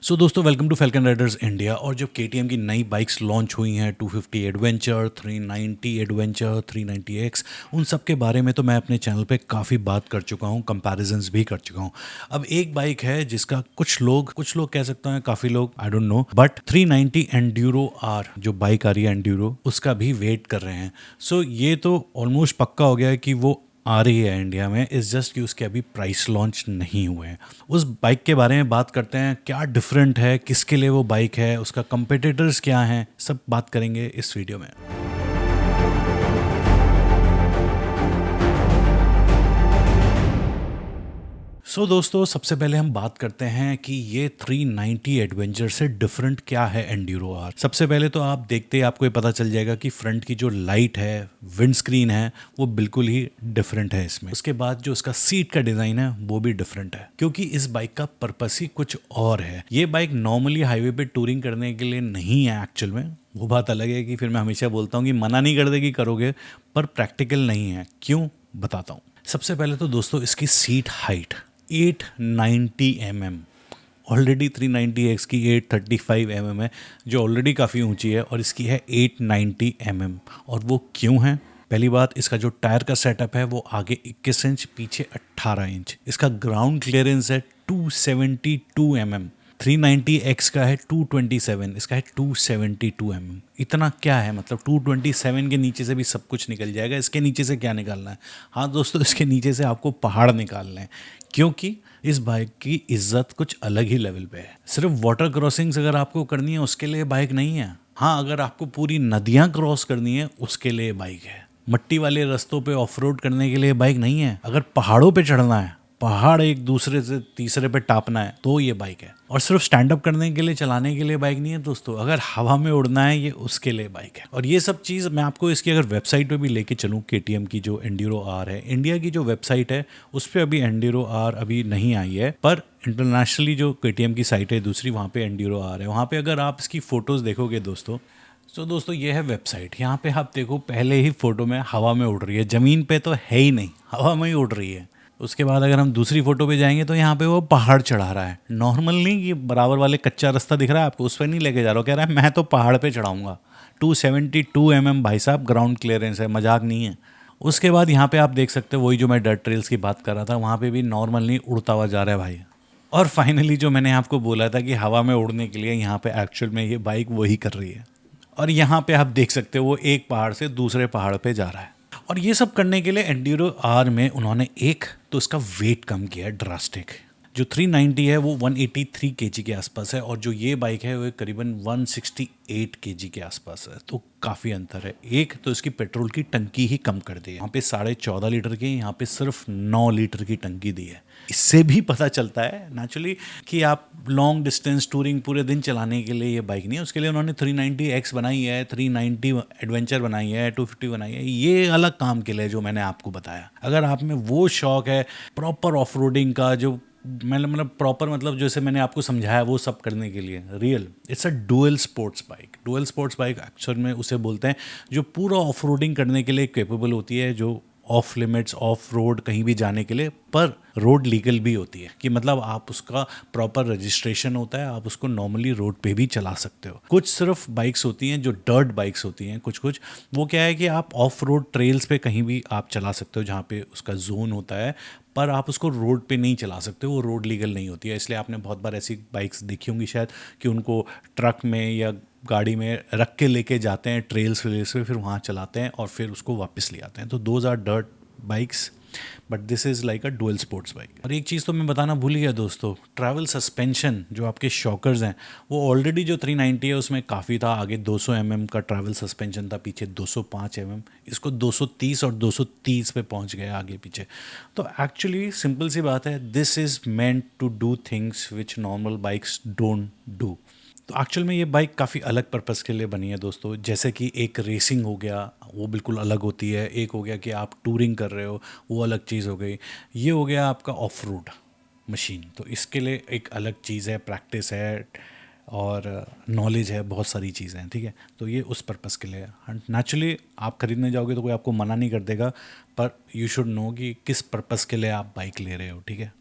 सो दोस्तों welcome to Falcon Riders India. और जब केटीएम की नई बाइक्स लॉन्च हुई हैं 250 एडवेंचर, 390 एडवेंचर, 390X, उन सब के बारे में तो मैं अपने चैनल पे काफ़ी बात कर चुका हूँ, कंपैरिजंस भी कर चुका हूँ। अब एक बाइक है जिसका कुछ लोग कह सकते हैं, काफ़ी लोग I don't know, but 390 enduro R जो बाइक आ रही है एंड्यूरो, उसका भी वेट कर रहे हैं। सो ये तो ऑलमोस्ट पक्का हो गया है कि वो आ रही है इंडिया में। इस जस्ट कि उसके अभी प्राइस लॉन्च नहीं हुए हैं। उस बाइक के बारे में बात करते हैं, क्या डिफरेंट है, किसके लिए वो बाइक है, उसका कंपेटिटर्स क्या हैं, सब बात करेंगे इस वीडियो में। दोस्तों सबसे पहले हम बात करते हैं कि ये 390 एडवेंचर से डिफरेंट क्या है एंड्यूरो आर। सबसे पहले तो आप देखते ही आपको ये पता चल जाएगा कि फ्रंट की जो लाइट है, विंड स्क्रीन है, वो बिल्कुल ही डिफरेंट है इसमें। उसके बाद जो उसका सीट का डिज़ाइन है वो भी डिफरेंट है, क्योंकि इस बाइक का पर्पस ही कुछ और है। ये बाइक नॉर्मली हाईवे पे टूरिंग करने के लिए नहीं है एक्चुअल में। वो बात अलग है कि फिर मैं हमेशा बोलता हूँ कि मना नहीं कर दे कि करोगे, पर प्रैक्टिकल नहीं है। क्यों, बताता हूँ। सबसे पहले तो दोस्तों इसकी seat height 890 mm, already 390X की 835 mm है, जो ऑलरेडी काफ़ी ऊंची है, और इसकी है 890 mm। और वो क्यों है? पहली बात, इसका जो टायर का सेटअप है वो आगे 21 इंच, पीछे 18 इंच। इसका ग्राउंड क्लियरेंस है 272 mm। 390X का है 227, इसका है 272 mm। इतना क्या है, मतलब 227 के नीचे से भी सब कुछ निकल जाएगा। इसके नीचे से क्या निकालना है? हाँ दोस्तों, इसके नीचे से आपको पहाड़ निकालने हैं, क्योंकि इस बाइक की इज्जत कुछ अलग ही लेवल पे है। सिर्फ वाटर क्रॉसिंग्स अगर आपको करनी है उसके लिए बाइक नहीं है। हाँ, अगर आपको पूरी नदियाँ क्रॉस करनी है उसके लिए बाइक है। मट्टी वाले रास्तों पे ऑफ रोड करने के लिए बाइक नहीं है। अगर पहाड़ों पे चढ़ना है, पहाड़ एक दूसरे से तीसरे पे टापना है, तो ये बाइक है। और सिर्फ स्टैंड अप करने के लिए, चलाने के लिए बाइक नहीं है दोस्तों। अगर हवा में उड़ना है, ये उसके लिए बाइक है। और ये सब चीज़ मैं आपको इसकी अगर वेबसाइट पे भी लेके चलूँ, केटीएम की जो एंड्यूरो आर है, इंडिया की जो वेबसाइट है उस पर अभी एंड्यूरो आर अभी नहीं आई है, पर इंटरनेशनली जो केटीएम की साइट है दूसरी, वहाँ पे एंड्यूरो आर है। वहाँ पे अगर आप इसकी फ़ोटोज़ देखोगे दोस्तों, दोस्तों ये है वेबसाइट। यहाँ पे आप देखो, पहले ही फोटो में हवा में उड़ रही है, ज़मीन पे तो है ही नहीं, हवा में ही उड़ रही है। उसके बाद अगर हम दूसरी फोटो पे जाएंगे तो यहाँ पे वो पहाड़ चढ़ा रहा है। नॉर्मल नहीं, ये बराबर वाले कच्चा रास्ता दिख रहा है आपको, उस पर नहीं लेके जा रहा हूँ। कह रहा है मैं तो पहाड़ पे चढ़ाऊंगा। 272 mm भाई साहब ग्राउंड क्लियरेंस है, मजाक नहीं है। उसके बाद यहाँ पे आप देख सकते हो वही जो मैं डर्ट ट्रेल्स की बात कर रहा था, वहाँ पे भी नॉर्मल नहीं, उड़ता हुआ जा रहा है भाई। और फाइनली जो मैंने आपको बोला था कि हवा में उड़ने के लिए, यहाँ पे एक्चुअल में ये बाइक वही कर रही है। और यहाँ पे आप देख सकते हो वो एक पहाड़ से दूसरे पहाड़ पे जा रहा है। और ये सब करने के लिए एंड्यूरो आर में उन्होंने एक तो इसका वेट कम किया है ड्रास्टिक। जो 390 है वो 183 केजी के आसपास है, और जो ये बाइक है वो करीबन 168 केजी के आसपास है। तो काफ़ी अंतर है। एक तो इसकी पेट्रोल की टंकी ही कम कर दी है। यहाँ पे 14.5 लीटर की, यहाँ पे सिर्फ 9 लीटर की टंकी दी है। इससे भी पता चलता है नेचुरली कि आप लॉन्ग डिस्टेंस टूरिंग पूरे दिन चलाने के लिए ये बाइक नहीं है। उसके लिए उन्होंने 390X बनाई है, 390 एडवेंचर बनाई है, 250 बनाई है, ये अलग काम के लिए जो मैंने आपको बताया। अगर आप में वो शौक है प्रॉपर ऑफ रोडिंग का, जो मतलब प्रॉपर, मतलब जैसे मैंने आपको समझाया वो सब करने के लिए, real it's a dual sports bike. Dual sports bike actual में उसे बोलते हैं जो पूरा ऑफ रोडिंग करने के लिए कैपेबल होती है, जो ऑफ लिमिट्स, ऑफ रोड कहीं भी जाने के लिए, पर रोड लीगल भी होती है, कि मतलब आप उसका प्रॉपर रजिस्ट्रेशन होता है, आप उसको नॉर्मली रोड पे भी चला सकते हो। कुछ सिर्फ बाइक्स होती हैं जो डर्ट बाइक्स होती हैं, कुछ कुछ वो क्या है कि आप ऑफ रोड ट्रेल्स पे कहीं भी आप चला सकते हो जहाँ पे उसका जोन होता है, पर आप उसको रोड पे नहीं चला सकते, वो रोड लीगल नहीं होती है। इसलिए आपने बहुत बार ऐसी बाइक्स देखी होंगी शायद, कि उनको ट्रक में या गाड़ी में रख के लेके जाते हैं ट्रेल्स वेल्स पे, फिर वहाँ चलाते हैं और फिर उसको वापस ले आते हैं। तो those are dirt bikes, but this is like a dual sports bike. और एक चीज़ तो मैं बताना भूल गया दोस्तों, ट्रैवल सस्पेंशन जो आपके शॉकर्स हैं, वो ऑलरेडी जो 390 है उसमें काफ़ी था। आगे 200 mm का ट्रैवल सस्पेंशन था, पीछे 205 mm। इसको 230 और 230 पे पहुंच गया आगे पीछे। तो एक्चुअली सिंपल सी बात है, this is meant to do things which normal bikes don't do. तो एक्चुअल में ये बाइक काफ़ी अलग पर्पस के लिए बनी है दोस्तों। जैसे कि एक रेसिंग हो गया, वो बिल्कुल अलग होती है। एक हो गया कि आप टूरिंग कर रहे हो, वो अलग चीज़ हो गई। ये हो गया आपका ऑफ रोड मशीन, तो इसके लिए एक अलग चीज़ है, प्रैक्टिस है और नॉलेज है, बहुत सारी चीज़ें हैं, ठीक है। तो ये उस पर्पस के लिए है। नेचुरली आप खरीदने जाओगे तो कोई आपको मना नहीं कर देगा, पर यू शुड नो कि किस पर्पस के लिए आप बाइक ले रहे हो, ठीक है।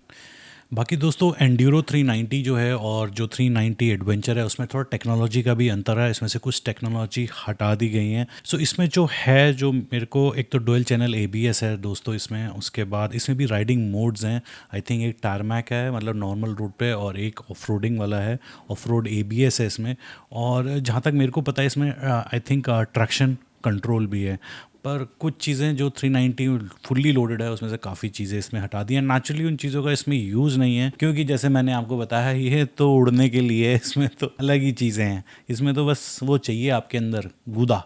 बाकी दोस्तों एंड्यूरो 390 जो है और जो 390 एडवेंचर है उसमें थोड़ा टेक्नोलॉजी का भी अंतर है, इसमें से कुछ टेक्नोलॉजी हटा दी गई हैं। सो इसमें जो है, जो मेरे को एक तो डुअल चैनल एबीएस है दोस्तों इसमें, उसके बाद इसमें भी राइडिंग मोड्स हैं। आई थिंक एक टारमैक है मतलब नॉर्मल रोड पे, और एक ऑफ रोडिंग वाला है, ऑफ रोड एबीएस है इसमें। और जहाँ तक मेरे को पता है इसमें आई थिंक ट्रैक्शन कंट्रोल भी है। पर कुछ चीज़ें जो 390 फुल्ली लोडेड है उसमें से काफ़ी चीज़ें इसमें हटा दी हैं। नेचुरली उन चीज़ों का इसमें यूज़ नहीं है, क्योंकि जैसे मैंने आपको बताया ये तो उड़ने के लिए है, इसमें तो अलग ही चीज़ें हैं। इसमें तो बस वो चाहिए आपके अंदर गूदा,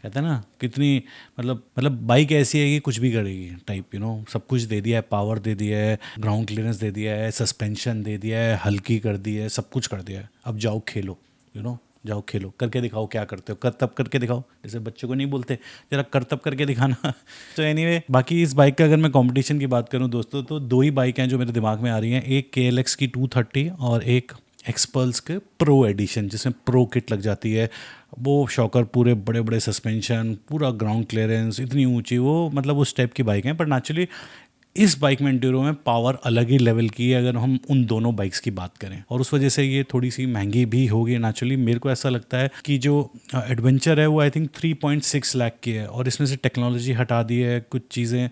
कहते हैं ना, कितनी मतलब बाइक ऐसी है कि कुछ भी करेगी टाइप, सब कुछ दे दिया है, पावर दे दिया है, ग्राउंड क्लियरेंस दे दिया है, सस्पेंशन दे दिया है, हल्की कर दी है, सब कुछ कर दिया है। अब जाओ खेलो, जाओ खेलो, करके दिखाओ क्या करते हो, कर तब करके दिखाओ, जैसे बच्चों को नहीं बोलते जरा कर तब करके दिखाना। तो एनीवे, बाकी इस बाइक का अगर मैं कंपटीशन की बात करूं दोस्तों, तो दो ही बाइक हैं जो मेरे दिमाग में आ रही हैं, एक KLX की 230 और एक एक्सपल्स के प्रो एडिशन जिसमें प्रो किट लग जाती है। वो शॉकर, पूरे बड़े बड़े सस्पेंशन, पूरा ग्राउंड क्लियरेंस, इतनी ऊंची, वो मतलब उस टाइप की बाइक हैं। पर नेचुरली इस बाइक में एंड्यूरो में पावर अलग ही लेवल की है अगर हम उन दोनों बाइक्स की बात करें, और उस वजह से ये थोड़ी सी महंगी भी होगी नेचुरली। मेरे को ऐसा लगता है कि जो एडवेंचर है वो आई थिंक 3.6 लाख की है, और इसमें से टेक्नोलॉजी हटा दी है कुछ चीज़ें।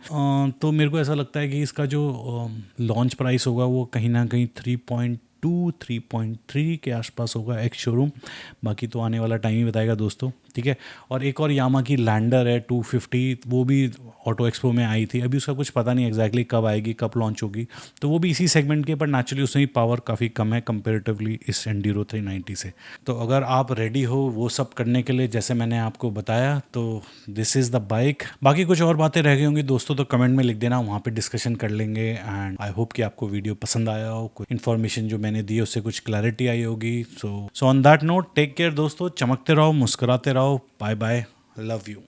तो मेरे को ऐसा लगता है कि इसका जो लॉन्च प्राइस होगा वो कहीं ना कहीं 3.3 के आसपास होगा एक्स शोरूम। बाकी तो आने वाला टाइम ही बताएगा दोस्तों, ठीक है। और एक और यामा की लैंडर है 250, वो भी ऑटो एक्सपो में आई थी, अभी उसका कुछ पता नहीं एग्जैक्टली कब आएगी, कब लॉन्च होगी। तो वो भी इसी सेगमेंट के, पर नेचुरली उसमें पावर काफ़ी कम है कंपेरेटिवली इस एंड्यूरो 390 से। तो अगर आप रेडी हो वो सब करने के लिए जैसे मैंने आपको बताया, तो दिस इज़ द बाइक। बाकी कुछ और बातें रह गई होंगी दोस्तों तो कमेंट में लिख देना, वहाँ पे डिस्कशन कर लेंगे। एंड आई होप कि आपको वीडियो पसंद आया हो, कोई इन्फॉर्मेशन जो मैंने दी उससे कुछ क्लैरिटी आई होगी। So on that note, take care दोस्तों, चमकते रहो, मुस्कुराते रहो, बाय बाय, लव यू।